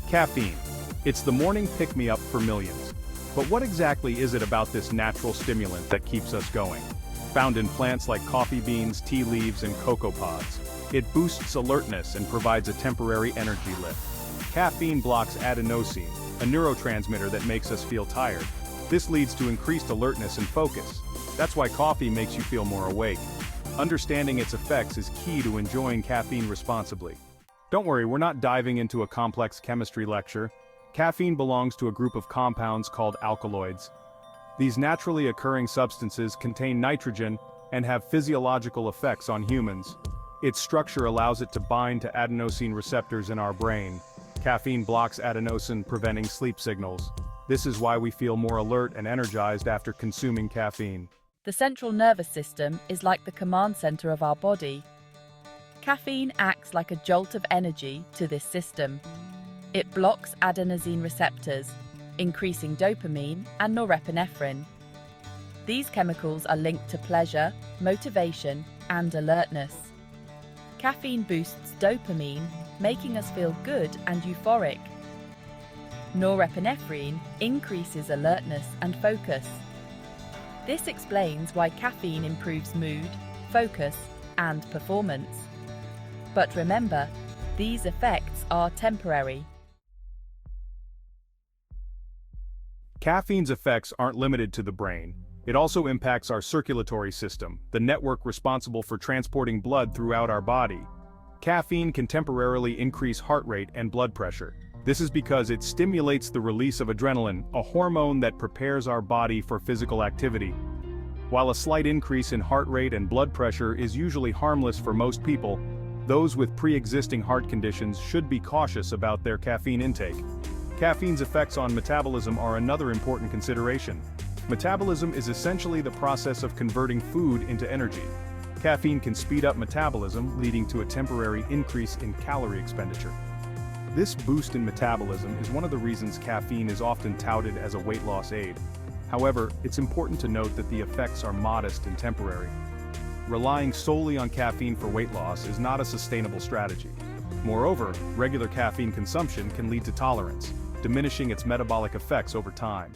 Caffeine. It's the morning pick-me-up for millions. But what exactly is it about this natural stimulant that keeps us going? Found in plants like coffee beans, tea leaves, and cocoa pods, it boosts alertness and provides a temporary energy lift. Caffeine blocks adenosine, a neurotransmitter that makes us feel tired. This leads to increased alertness and focus. That's why coffee makes you feel more awake. Understanding its effects is key to enjoying caffeine responsibly. Don't worry, we're not diving into a complex chemistry lecture. Caffeine belongs to a group of compounds called alkaloids. These naturally occurring substances contain nitrogen and have physiological effects on humans. Its structure allows it to bind to adenosine receptors in our brain. Caffeine blocks adenosine, preventing sleep signals. This is why we feel more alert and energized after consuming caffeine. The central nervous system is like the command center of our body. Caffeine acts like a jolt of energy to this system. It blocks adenosine receptors, increasing dopamine and norepinephrine. These chemicals are linked to pleasure, motivation, and alertness. Caffeine boosts dopamine, making us feel good and euphoric. Norepinephrine increases alertness and focus. This explains why caffeine improves mood, focus, and performance. But remember, these effects are temporary. Caffeine's effects aren't limited to the brain. It also impacts our circulatory system, the network responsible for transporting blood throughout our body. Caffeine can temporarily increase heart rate and blood pressure. This is because it stimulates the release of adrenaline, a hormone that prepares our body for physical activity. While a slight increase in heart rate and blood pressure is usually harmless for most people, those with pre-existing heart conditions should be cautious about their caffeine intake. Caffeine's effects on metabolism are another important consideration. Metabolism is essentially the process of converting food into energy. Caffeine can speed up metabolism, leading to a temporary increase in calorie expenditure. This boost in metabolism is one of the reasons caffeine is often touted as a weight loss aid. However, it's important to note that the effects are modest and temporary. Relying solely on caffeine for weight loss is not a sustainable strategy. Moreover, regular caffeine consumption can lead to tolerance, diminishing its metabolic effects over time.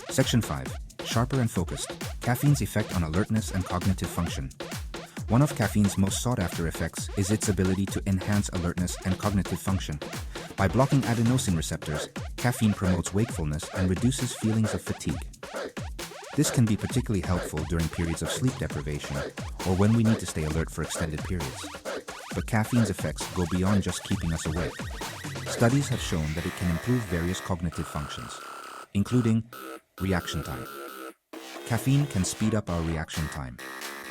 Section 5. Sharper and focused. Caffeine's effect on alertness and cognitive function. One of caffeine's most sought-after effects is its ability to enhance alertness and cognitive function. By blocking adenosine receptors, caffeine promotes wakefulness and reduces feelings of fatigue. This can be particularly helpful during periods of sleep deprivation or when we need to stay alert for extended periods. But caffeine's effects go beyond just keeping us awake. Studies have shown that it can improve various cognitive functions, including reaction time. Caffeine can speed up our reaction time,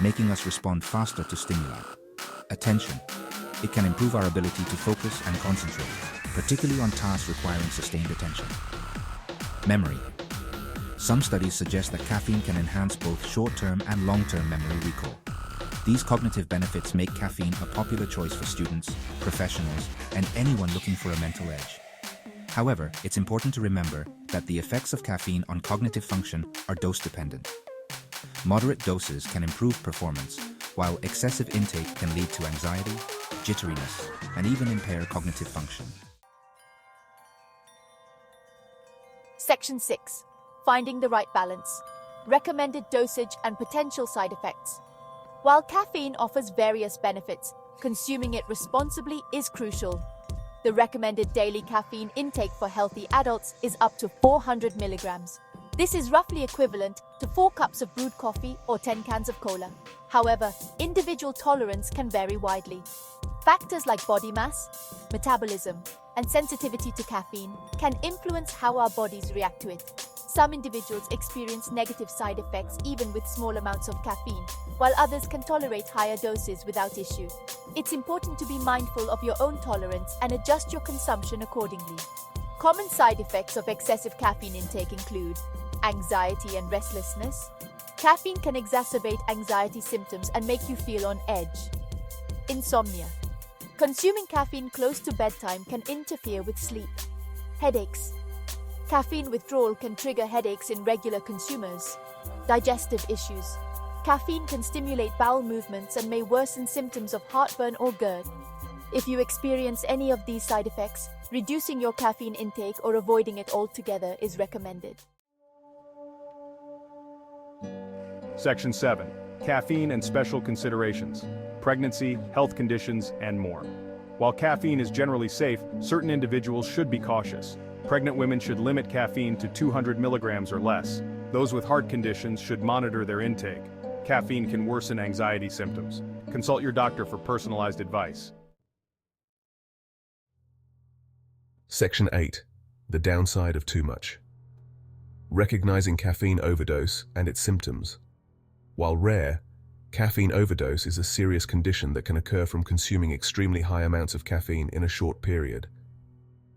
making us respond faster to stimuli. Attention. It can improve our ability to focus and concentrate, particularly on tasks requiring sustained attention. Memory. Some studies suggest that caffeine can enhance both short-term and long-term memory recall. These cognitive benefits make caffeine a popular choice for students, professionals, and anyone looking for a mental edge. However, it's important to remember that the effects of caffeine on cognitive function are dose-dependent. Moderate doses can improve performance, while excessive intake can lead to anxiety, jitteriness, and even impair cognitive function. Section 6. Finding the right balance. Recommended dosage and potential side effects. While caffeine offers various benefits, consuming it responsibly is crucial. The recommended daily caffeine intake for healthy adults is up to 400 milligrams. This is roughly equivalent to 4 cups of brewed coffee or 10 cans of cola. However, individual tolerance can vary widely. Factors like body mass, metabolism, and sensitivity to caffeine can influence how our bodies react to it. Some individuals experience negative side effects even with small amounts of caffeine, while others can tolerate higher doses without issue. It's important to be mindful of your own tolerance and adjust your consumption accordingly. Common side effects of excessive caffeine intake include anxiety and restlessness. Caffeine can exacerbate anxiety symptoms and make you feel on edge. Insomnia. Consuming caffeine close to bedtime can interfere with sleep. Headaches. Caffeine withdrawal can trigger headaches in regular consumers. Digestive issues. Caffeine can stimulate bowel movements and may worsen symptoms of heartburn or GERD. If you experience any of these side effects, reducing your caffeine intake or avoiding it altogether is recommended. Section 7. Caffeine and special considerations. Pregnancy, health conditions, and more. While caffeine is generally safe, certain individuals should be cautious. Pregnant women should limit caffeine to 200 milligrams or less. Those with heart conditions should monitor their intake. Caffeine can worsen anxiety symptoms. Consult your doctor for personalized advice. Section 8. The downside of too much. Recognizing caffeine overdose and its symptoms. While rare, caffeine overdose is a serious condition that can occur from consuming extremely high amounts of caffeine in a short period.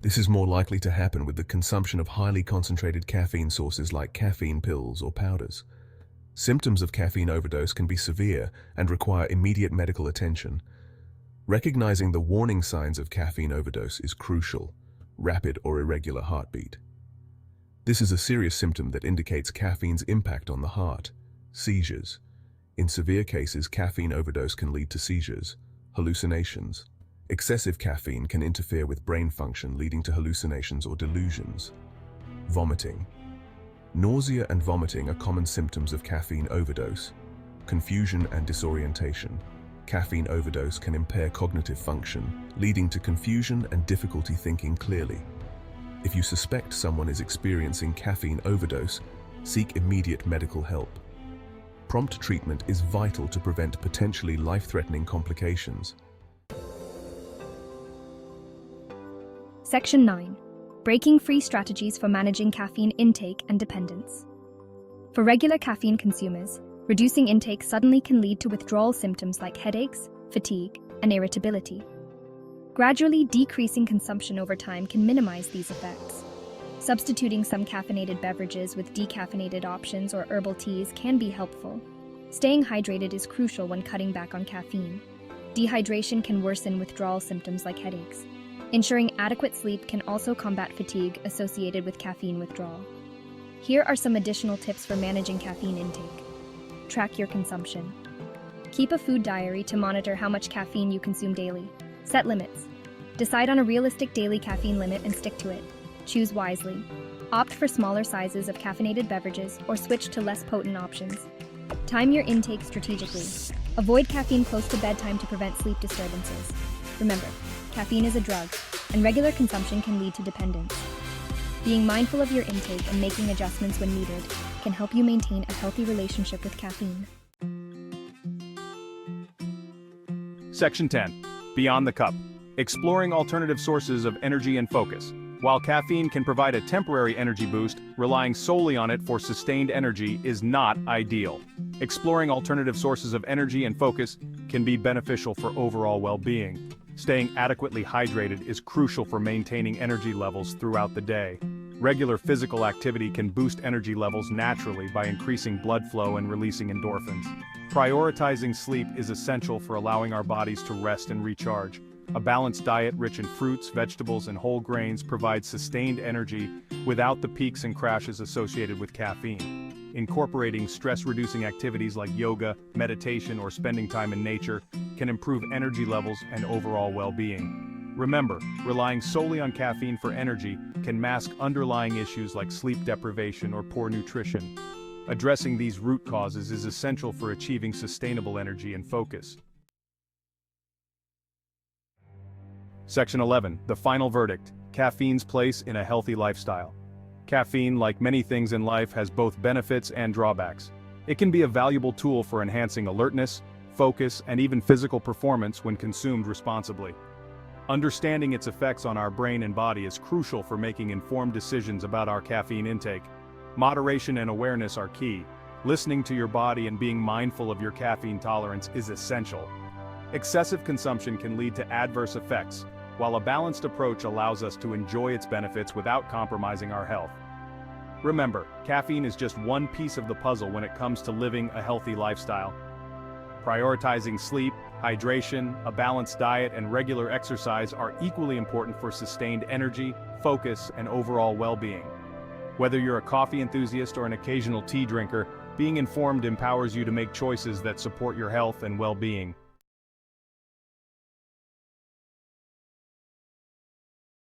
This is more likely to happen with the consumption of highly concentrated caffeine sources like caffeine pills or powders. Symptoms of caffeine overdose can be severe and require immediate medical attention. Recognizing the warning signs of caffeine overdose is crucial: rapid or irregular heartbeat. This is a serious symptom that indicates caffeine's impact on the heart. Seizures. In severe cases, caffeine overdose can lead to seizures, hallucinations. Excessive caffeine can interfere with brain function, leading to hallucinations or delusions. Vomiting. Nausea and vomiting are common symptoms of caffeine overdose. Confusion and disorientation. Caffeine overdose can impair cognitive function, leading to confusion and difficulty thinking clearly. If you suspect someone is experiencing caffeine overdose, seek immediate medical help. Prompt treatment is vital to prevent potentially life-threatening complications. Section 9. Breaking free strategies for managing caffeine intake and dependence. For regular caffeine consumers, reducing intake suddenly can lead to withdrawal symptoms like headaches, fatigue, and irritability. Gradually decreasing consumption over time can minimize these effects. Substituting some caffeinated beverages with decaffeinated options or herbal teas can be helpful. Staying hydrated is crucial when cutting back on caffeine. Dehydration can worsen withdrawal symptoms like headaches. Ensuring adequate sleep can also combat fatigue associated with caffeine withdrawal. Here are some additional tips for managing caffeine intake. Track your consumption. Keep a food diary to monitor how much caffeine you consume daily. Set limits. Decide on a realistic daily caffeine limit and stick to it. Choose wisely. Opt for smaller sizes of caffeinated beverages or switch to less potent options. Time your intake strategically. Avoid caffeine close to bedtime to prevent sleep disturbances. Remember, caffeine is a drug, and regular consumption can lead to dependence. Being mindful of your intake and making adjustments when needed can help you maintain a healthy relationship with caffeine. Section 10. Beyond the cup. Exploring alternative sources of energy and focus. While caffeine can provide a temporary energy boost, relying solely on it for sustained energy is not ideal. Exploring alternative sources of energy and focus can be beneficial for overall well-being. Staying adequately hydrated is crucial for maintaining energy levels throughout the day. Regular physical activity can boost energy levels naturally by increasing blood flow and releasing endorphins. Prioritizing sleep is essential for allowing our bodies to rest and recharge. A balanced diet rich in fruits, vegetables, and whole grains provides sustained energy without the peaks and crashes associated with caffeine. Incorporating stress-reducing activities like yoga, meditation, or spending time in nature can improve energy levels and overall well-being. Remember, relying solely on caffeine for energy can mask underlying issues like sleep deprivation or poor nutrition. Addressing these root causes is essential for achieving sustainable energy and focus. Section 11. The final verdict. Caffeine's place in a healthy lifestyle. Caffeine, like many things in life, has both benefits and drawbacks. It can be a valuable tool for enhancing alertness, focus, and even physical performance when consumed responsibly. Understanding its effects on our brain and body is crucial for making informed decisions about our caffeine intake. Moderation and awareness are key. Listening to your body and being mindful of your caffeine tolerance is essential. Excessive consumption can lead to adverse effects, while a balanced approach allows us to enjoy its benefits without compromising our health. Remember, caffeine is just one piece of the puzzle when it comes to living a healthy lifestyle. Prioritizing sleep, hydration, a balanced diet, and regular exercise are equally important for sustained energy, focus, and overall well-being. Whether you're a coffee enthusiast or an occasional tea drinker, being informed empowers you to make choices that support your health and well-being.